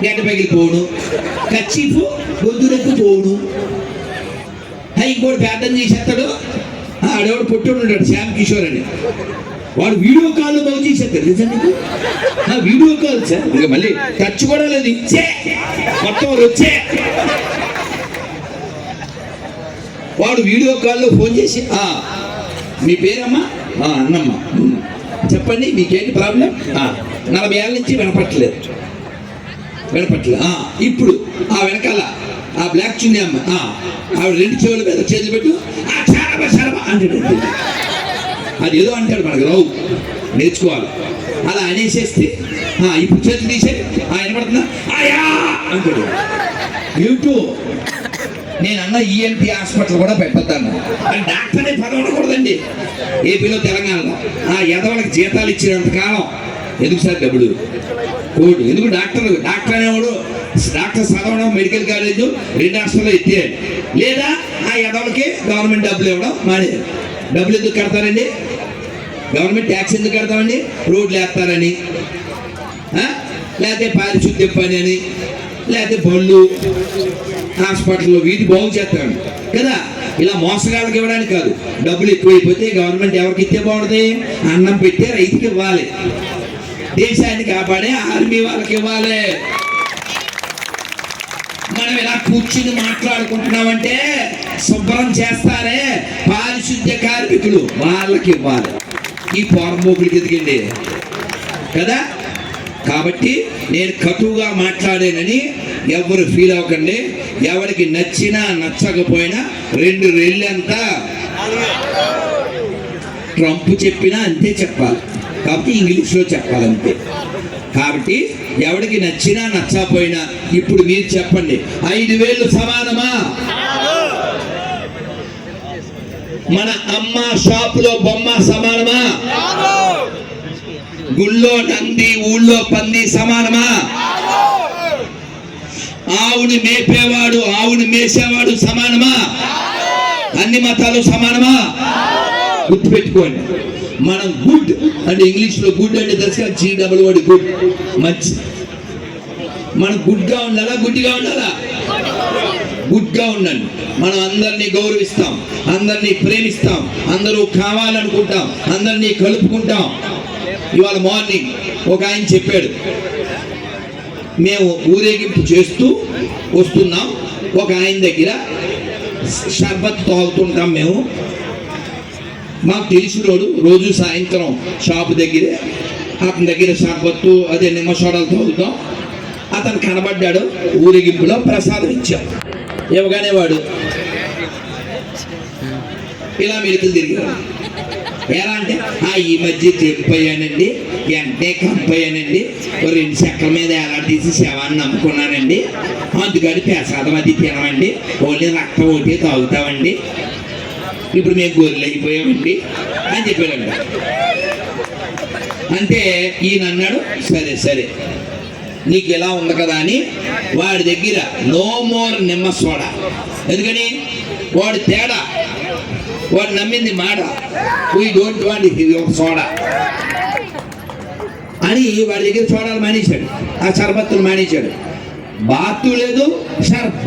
గడ్డ పగిలిపోను, కచ్చిపు గొంతులకు పోను. ఇంకోటి ప్రార్థన చేసేస్తాడు, ఆడవాడు పొట్టుడు ఉంటాడు శ్యామ్ కిషోర్ అని, వాడు వీడియో కాల్లో బాగు చేసేస్తాడు. నిజంగా వీడియో కాల్ సార్, ఇక మళ్ళీ టచ్ కూడా లేదు, ఇచ్చే మొత్తం వచ్చే. వాడు వీడియో కాల్లో ఫోన్ చేసి, మీ పేరమ్మా? అన్నమ్మ. చెప్పండి మీకేంటి ప్రాబ్లం? 40 ఏళ్ళ నుంచి వినపట్టలేదు. ఇప్పుడు ఆ వెనకాల ఆ బ్లాక్ చున్నీ అమ్మ, ఆవిడ 2 చెవుల మీద చేతులు పెట్టు అంటాడు. అది ఏదో అంటాడు, మనకు రావు, నేర్చుకోవాలి. అలా అనేసేస్తే ఇప్పుడు చేతులు తీసే వినపడుతుందా ఆయా అంటాడు. యూట్యూబ్ నేను అన్న ఈఎన్టీ హాస్పిటల్ కూడా పెట్టొద్దాను అని డాక్టర్ని పదం ఉండకూడదండి ఏపీలో, తెలంగాణలో. ఎదవలకు జీతాలు ఇచ్చినంత కాలం ఎందుకు సార్ డబ్బులు కోడు? ఎందుకు డాక్టర్ అనేవాడు డాక్టర్ చదవడం, మెడికల్ కాలేజ్ 2 హాస్టల్లో ఎత్తేయాలి, లేదా ఎదవలకి గవర్నమెంట్ డబ్బులు ఇవ్వడం మానేది. డబ్బులు ఎందుకు కడతారండి? గవర్నమెంట్ ట్యాక్స్ ఎందుకు కడతామండి? రోడ్లు వేస్తారని, లేకపోతే పారిశుద్ధ్య పని అని, లేకపోతే బళ్ళు, హాస్పిటల్లో వీటి బాగు చేస్తాడు కదా. ఇలా మోసగాళ్ళకి ఇవ్వడానికి కాదు. డబ్బులు ఎక్కువైపోతే గవర్నమెంట్ ఎవరికి ఇస్తే బాగుంటుంది? అన్నం పెట్టే రైతుకి ఇవ్వాలి, దేశాన్ని కాపాడే ఆర్మీ వాళ్ళకి ఇవ్వాలి. మనం ఇలా కూర్చుని మాట్లాడుకుంటున్నామంటే శుభ్రం చేస్తారే పారిశుద్ధ్య కార్మికులు, వాళ్ళకి ఇవ్వాలి. ఈ పోరంబోకులకి ఎదిగండి కదా. కాబట్టి నేను కటువుగా మాట్లాడానని ఎవరు ఫీల్ అవ్వకండి. ఎవరికి నచ్చినా నచ్చకపోయినా 2 రెళ్ళంతా ట్రంప్ చెప్పినా అంతే చెప్పాలి, కాబట్టి ఇంగ్లీష్లో చెప్పాలంతే. కాబట్టి ఎవరికి నచ్చినా నచ్చకపోయినా ఇప్పుడు మీరు చెప్పండి, 5,000 సమానమా? మన అమ్మ షాపులో బొమ్మ సమానమా? గుళ్ళో నంది, ఊళ్ళో పంది సమానమా? ఆవుని మేపేవాడు, ఆవుని మేసేవాడు సమానమా? అన్ని మతాలు సమానమా? గుర్తుపెట్టుకోండి. మనం గుడ్ అంటే ఇంగ్లీష్లో గుడ్ అంటే తెలుసు, GWOD గుడ్, మంచి. మనం గుడ్గా ఉండాలా, గుడ్డిగా ఉండాలా? గుడ్గా ఉండండి. మనం అందరినీ గౌరవిస్తాం, అందరినీ ప్రేమిస్తాం, అందరూ కావాలనుకుంటాం, అందరినీ కలుపుకుంటాం. ఇవాళ మార్నింగ్ ఒక ఆయన చెప్పాడు, మేము ఊరేగింపు చేస్తూ వస్తున్నాం, ఒక ఆయన దగ్గర షర్బత్ తాగుతుంటాం. మేము మాకు తెలిసినోడు రోజు సాయంత్రం షాపు దగ్గరే అతని దగ్గర షర్బత్తు అదే నిమ్మ సోడాలు తాగుతాం. అతను కనబడ్డాడు, ఊరేగింపులో ప్రసాదం ఇచ్చాం. ఇవ్వగానే వాడు ఇలా మెలికలు తిరిగాడు. ఎలా అంటే ఈ మధ్య తెంపయ్యానండి, వెంటనే కంపయ్యానండి, 2 చెక్కల మీద ఎలా తీసి శవాన్ని నమ్ముకున్నానండి, అందుకని ప్రసాదం అది తినమండి, ఓన్లీ రక్తం ఒకటి తాగుతామండి, ఇప్పుడు మేము గొర్రెలు అయిపోయామండి అని చెప్పాడంట. అంటే ఈయన అన్నాడు, సరే సరే నీకు ఎలా ఉంది కదా అని వాడి దగ్గర నో మోర్ నిమ్మ సోడా. ఎందుకని? వాడు తేడా, వాడు నమ్మింది మాట, వీ డోంట్ వాంట్ సోడా అని వాడి దగ్గర సోడాలు మానేశాడు, ఆ షర్బత్తులు మానేశాడు. బాతు లేదు,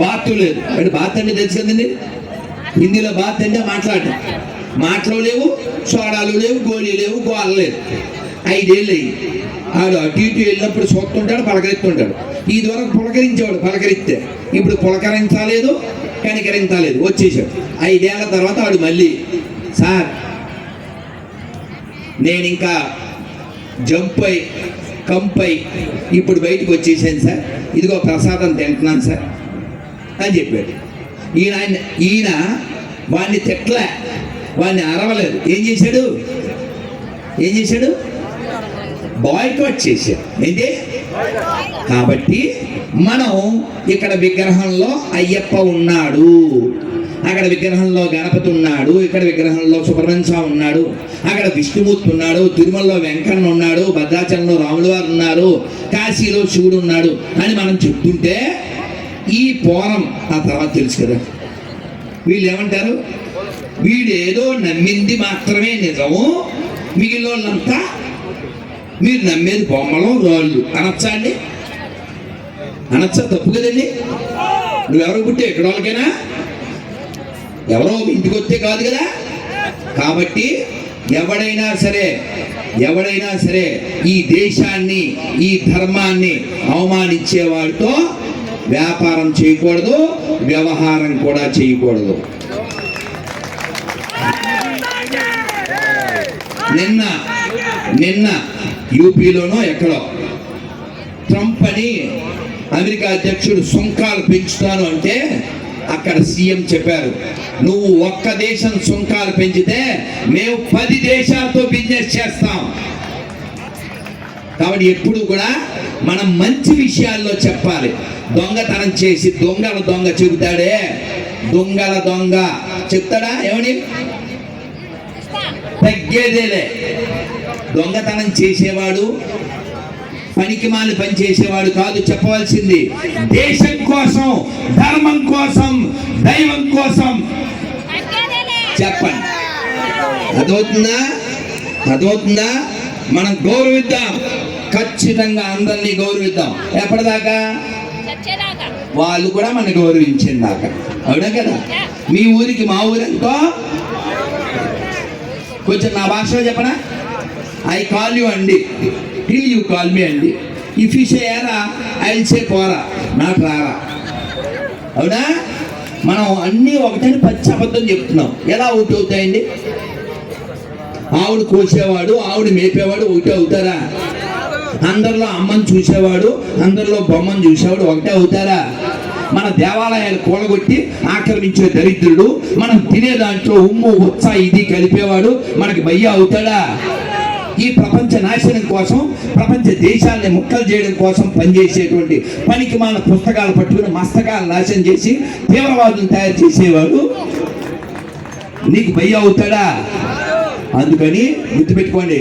బాతు లేదు. అంటే బాత్ అంటే తెలుసు కదండి, హిందీలో బాత్ అంటే మాట్లాడటం. మాటలు లేవు, సోడాలు లేవు, గోళీలు లేవు, గోళ లేదు. 5 ఏళ్ళు అయ్యి ఆడు అటు ఇటు వెళ్ళినప్పుడు చూస్తుంటాడు, పలకరిస్తుంటాడు. ఈ దూరం పులకరించేవాడు, పలకరిస్తే ఇప్పుడు పులకరించలేదు, కనికరించలేదు, వచ్చేసాడు. 5 ఏళ్ల తర్వాత ఆడు మళ్ళీ, సార్ నేను ఇంకా జంప్ అయి కంపై ఇప్పుడు బయటకు వచ్చేసాను సార్, ఇదిగో ప్రసాదం తింటున్నాను సార్ అని చెప్పాడు. ఈయన వాడిని తిట్టలే, వాడిని అరవలేదు. ఏం చేశాడు? బాయ్కాట్ చేశాడు. ఏంటి? కాబట్టి మనం ఇక్కడ విగ్రహంలో అయ్యప్ప ఉన్నాడు, అక్కడ విగ్రహంలో గణపతి ఉన్నాడు, ఇక్కడ విగ్రహంలో సుబ్రహ్మణ్య స్వామి ఉన్నాడు, అక్కడ విష్ణుమూర్తి ఉన్నాడు, తిరుమలలో వెంకన్న ఉన్నాడు, భద్రాచలంలో రాముల వారు ఉన్నారు, కాశీలో శివుడు ఉన్నాడు అని మనం చెప్తుంటే ఈ పోరం ఆ తర్వాత తెలుసు కదా. వీళ్ళు ఏమంటారు? వీడు ఏదో నమ్మింది మాత్రమే నిజము, మిగిలిన వాళ్ళంతా మీరు నమ్మేది బొమ్మలు రాళ్ళు అనొచ్చా అండి? అనొచ్చా? తప్పు కదండి. నువ్వెవరో పుట్టే ఇక్కడ వాళ్ళకైనా ఎవరో ఇంటికి వస్తే కాదు కదా. కాబట్టి ఎవడైనా సరే ఈ దేశాన్ని ఈ ధర్మాన్ని అవమానించేవాడితో వ్యాపారం చేయకూడదు, వ్యవహారం కూడా చేయకూడదు. నిన్న యూపీలోనో ఎక్కడో ట్రంప్ అని అమెరికా అధ్యక్షుడు సుంకాలు పెంచుతాను అంటే అక్కడ సీఎం చెప్పారు, నువ్వు ఒక్క దేశం సుంకాలు పెంచితే మేము 10 దేశాలతో బిజినెస్ చేస్తాం. కాబట్టి ఎప్పుడు కూడా మనం మంచి విషయాల్లో చెప్పాలి. దొంగతనం చేసి దొంగ చెబుతాడే, దొంగ చెప్తాడా? ఏమని తగ్గేదేలే. దొంగతనం చేసేవాడు పనికిమాలి పని చేసేవాడు కాదు చెప్పవలసింది. దేశం కోసం, ధర్మం కోసం, దైవం కోసం చెప్పండి. అదవుతుందా? మనం గౌరవిద్దాం, ఖచ్చితంగా అందరినీ గౌరవిద్దాం. ఎప్పటిదాకా? వాళ్ళు కూడా మనం గౌరవించిన దాకా. అవునా కదా? మీ ఊరికి మా ఊరెంతో కొంచెం నా భాషలో చెప్పనా? ఐ కాల్ యూ అండి, టిల్ యూ కాల్ మీ అండి. ఇఫ్ యూ సే ఏరా, ఐ విల్ సే పోరా, నాట్ రారా. అవునా? మనం అన్నీ ఒకటని పచ్చి అబద్ధం చెప్తున్నాం. ఎలా ఒకటి అవుతాయండి? ఆవుడు కోసేవాడు, ఆవుడు మేపేవాడు ఒకటే అవుతారా? అందరిలో అమ్మని చూసేవాడు, అందరిలో బొమ్మను చూసేవాడు ఒకటే అవుతారా? మన దేవాలయాలు కూలగొట్టి ఆక్రమించే దరిద్రుడు, మనం తినే దాంట్లో ఉమ్ము ఉత్సా ఇది కలిపేవాడు మనకి భయ్య అవుతాడా? ఈ ప్రపంచ నాశనం కోసం, ప్రపంచ దేశాలని ముక్కలు చేయడం కోసం పనిచేసేటువంటి పనికి మన పుస్తకాలు పట్టుకుని మస్తకాలు నాశనం చేసి తీవ్రవాదులు తయారు చేసేవాడు నీకు భయ్య అవుతాడా? అందుకని గుర్తుపెట్టుకోండి,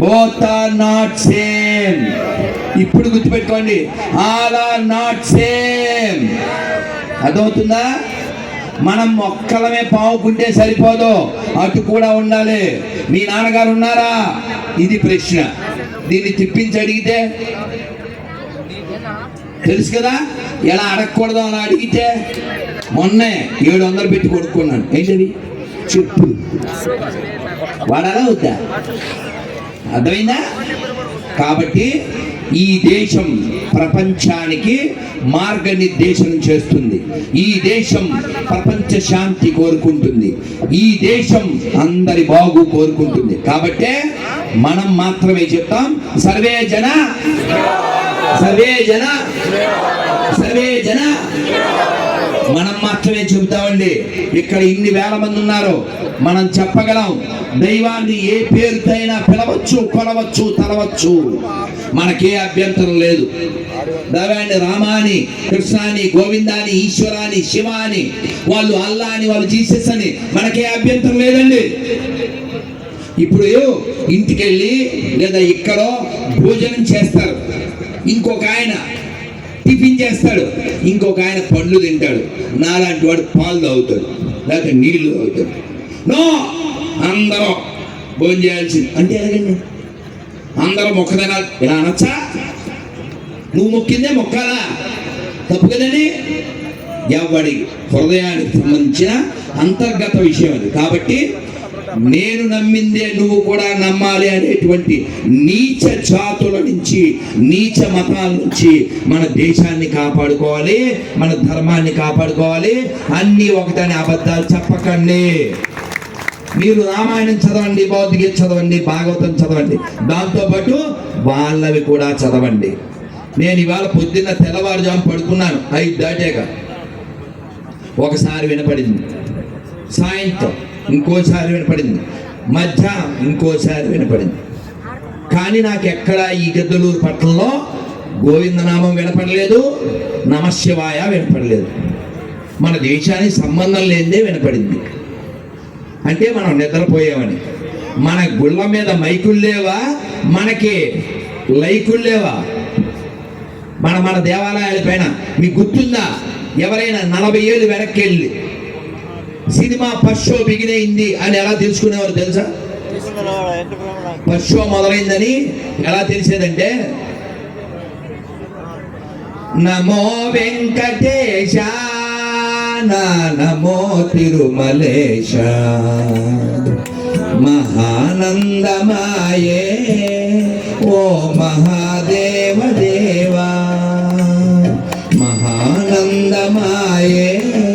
బోత్ ఆర్ నాట్ సేమ్. ఇప్పుడు గుర్తుపెట్టుకోండి, ఆల్ ఆర్ నాట్ సేమ్. అర్థమవుతుందా? మనం ఒక్కలమే పావుకుంటే సరిపోదు, అటు కూడా ఉండాలి. మీ నాన్నగారు ఉన్నారా? ఇది ప్రశ్న. దీన్ని తిప్పించి అడిగితే తెలుసు కదా, ఎలా అడగకూడదు అని అడిగితే. మొన్నే 700 పెట్టి కొనుక్కున్నాను. ఏంటది? చెప్పు. వాడాలా వద్దా? అర్థమైందా? కాబట్టి ఈ దేశం ప్రపంచానికి మార్గనిర్దేశనం చేస్తుంది. ఈ దేశం ప్రపంచ శాంతి కోరుకుంటుంది. ఈ దేశం అందరి బాగు కోరుకుంటుంది. కాబట్టి మనం మాత్రమే చెప్తాం, సర్వే జన మనం మాత్రమే చెబుతామండి. ఇక్కడ ఇన్ని వేల మంది ఉన్నారు, మనం చెప్పగలం. దైవాన్ని ఏ పేరుతైనా పిలవచ్చు, కొలవచ్చు, తలవచ్చు, మనకే అభ్యంతరం లేదు. దైవాన్ని రామాని, కృష్ణాని, గోవిందాని, ఈశ్వరాని, శివాని, వాళ్ళు అల్లా అని, వాళ్ళు జీసస్ అని, మనకే అభ్యంతరం లేదండి. ఇప్పుడు ఇంటికెళ్ళి లేదా ఇక్కడో భోజనం చేస్తారు, ఇంకొక ఆయన టిఫిన్ చేస్తాడు, ఇంకొక ఆయన పండ్లు తింటాడు, నాలాంటి వాడు పాలు తాగుతాడు లేకపోతే నీళ్లు తాగుతాడు. నో, అందరం భోజనం చేయాల్సింది అంటే ఎలాగండి? అందరూ మొక్కదనాలు ఇలా అనొచ్చా? నువ్వు మొక్కిందే మొక్కాలా? తప్పు కదండి. ఎవడి హృదయానికి సంబంధించిన అంతర్గత విషయం అది. కాబట్టి నేను నమ్మిందే నువ్వు కూడా నమ్మాలి అనేటువంటి నీచ జాతుల నుంచి, నీచ మతాల నుంచి మన దేశాన్ని కాపాడుకోవాలి, మన ధర్మాన్ని కాపాడుకోవాలి. అన్నీ ఒకటని అబద్ధాలు చెప్పకండి. మీరు రామాయణం చదవండి, భగవద్గీత చదవండి, భాగవతం చదవండి, దాంతోపాటు వాళ్ళవి కూడా చదవండి. నేను ఇవాళ పొద్దున్న తెల్లవారుజాము పడుకున్నాను, 5 దాటాక ఒకసారి వినపడింది, సాయంత్రం ఇంకోసారి వినపడింది, మధ్యాహ్నం ఇంకోసారి వినపడింది. కానీ నాకు ఎక్కడ ఈ గిద్దలూరు పట్టణంలో గోవిందనామం వినపడలేదు, నమశివాయ వినపడలేదు. మన దేశానికి సంబంధం లేనిదే వినపడింది. అంటే మనం నిద్రపోయామని. మన గుళ్ళ మీద మైకులు లేవా? మనకి లైకులు లేవా? మన దేవాలయాల పైన మీకు గుర్తుందా? ఎవరైనా 40 ఏళ్ళు వెనక్కి వెళ్ళి సినిమా ఫస్ట్ షో బిగినైంది అని ఎలా తెలుసుకునేవారు తెలుసా? ఫస్ట్ షో మొదలైందని ఎలా తెలిసేదంటే నమో వెంకటేశ నమో తిరుమలేశ మహానందమాయే ఓ మహా